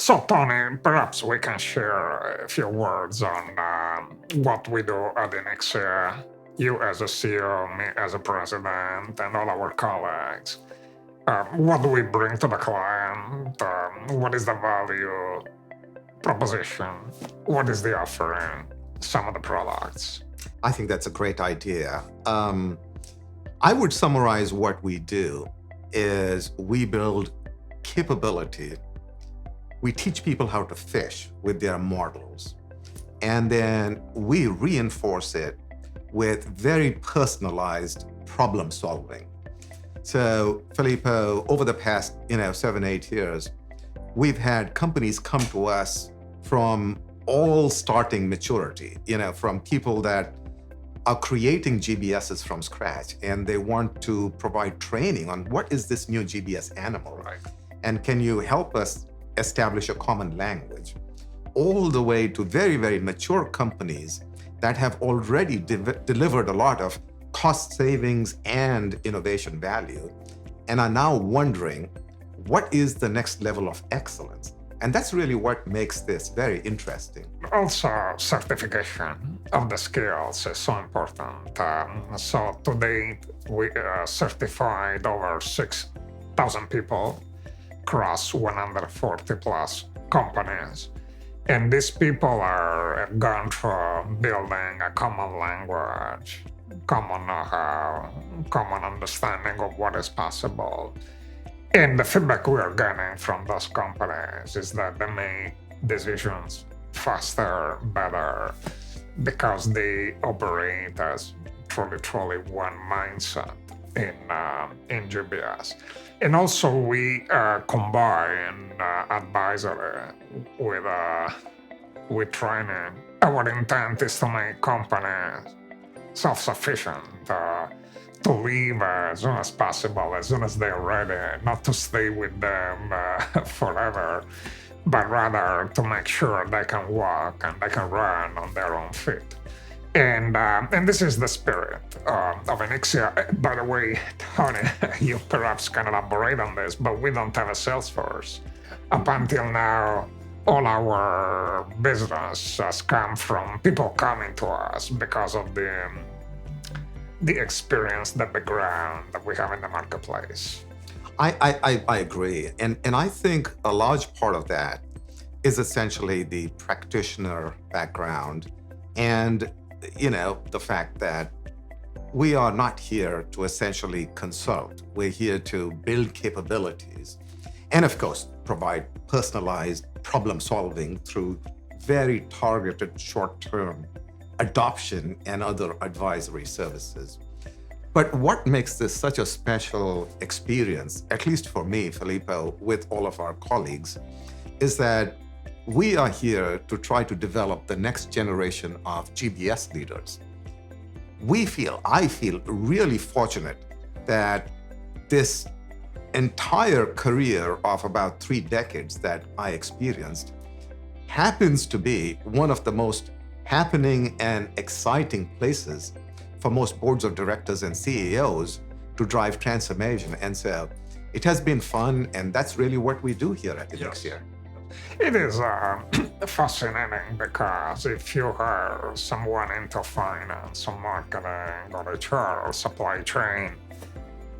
So, Tony, perhaps we can share a few words on what we do at Inixia, you as a CEO, me as a president, and all our colleagues. What do we bring to the client? What is the value proposition? What is the offering? Some of the products. I think that's a great idea. I would summarize what we do is we build capability. We teach people how to fish with their models, and then we reinforce it with very personalized problem solving. So, Filippo, over the past 7-8 years, we've had companies come to us from all starting maturity, from people that are creating GBSs from scratch, and they want to provide training on what is this new GBS animal, Right. and can you help us establish a common language, all the way to very, very mature companies that have already delivered a lot of cost savings and innovation value, and are now wondering, what is the next level of excellence? And that's really what makes this very interesting. Also, certification of the skills is so important. So to date, we certified over 6,000 people across 140 plus companies. And these people are gone through building a common language, common know-how, common understanding of what is possible. And the feedback we are getting from those companies is that they make decisions faster, better, because they operate as truly one mindset in GBS. And also we combine advisory with training. Our intent is to make companies self-sufficient, to leave as soon as possible, as soon as they're ready, not to stay with them forever, but rather to make sure they can walk and they can run on their own feet. And this is the spirit of Inixia. By the way, Tony, you perhaps can elaborate on this, but we don't have a sales force. Up until now, all our business has come from people coming to us because of the experience, the background that we have in the marketplace. I agree. And I think a large part of that is essentially the practitioner background and, the fact that we are not here to essentially consult. We're here to build capabilities and, of course, provide personalized problem solving through very targeted short-term adoption and other advisory services. But what makes this such a special experience, at least for me, Filippo, with all of our colleagues, is that we are here to try to develop the next generation of GBS leaders. I feel really fortunate that this entire career of about 3 decades that I experienced happens to be one of the most happening and exciting places for most boards of directors and CEOs to drive transformation. And so it has been fun, and that's really what we do here at Inixia. It is fascinating because if you hire someone into finance or marketing or HR or supply chain,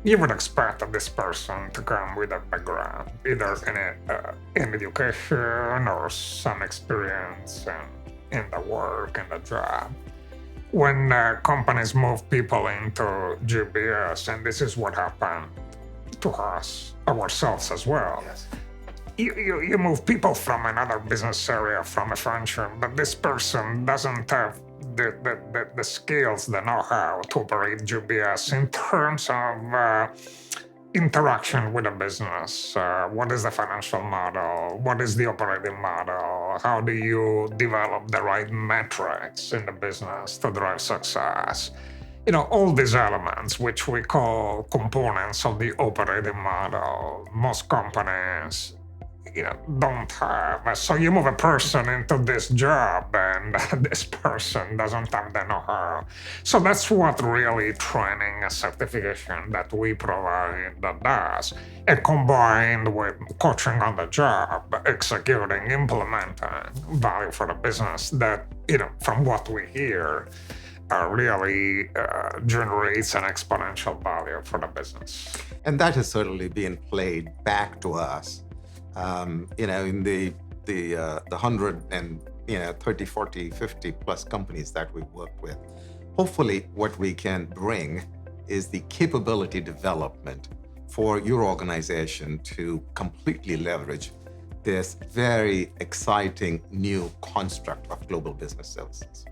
you would expect this person to come with a background, either in education or some experience in the work and the job. When companies move people into GBS, and this is what happened to us, ourselves as well. Yes. You move people from another business area, from a function, but this person doesn't have the skills, the know-how to operate GBS in terms of interaction with the business. What is the financial model? What is the operating model? How do you develop the right metrics in the business to drive success? All these elements, which we call components of the operating model, most companies don't have. So you move a person into this job and this person doesn't have the know-how. So that's what really training and certification that we provide does. And combined with coaching on the job, executing, implementing value for the business that, from what we hear, really generates an exponential value for the business. And that has certainly been played back to us. In the 100 and 30, 40, 50 plus companies that we work with. Hopefully, what we can bring is the capability development for your organization to completely leverage this very exciting new construct of global business services.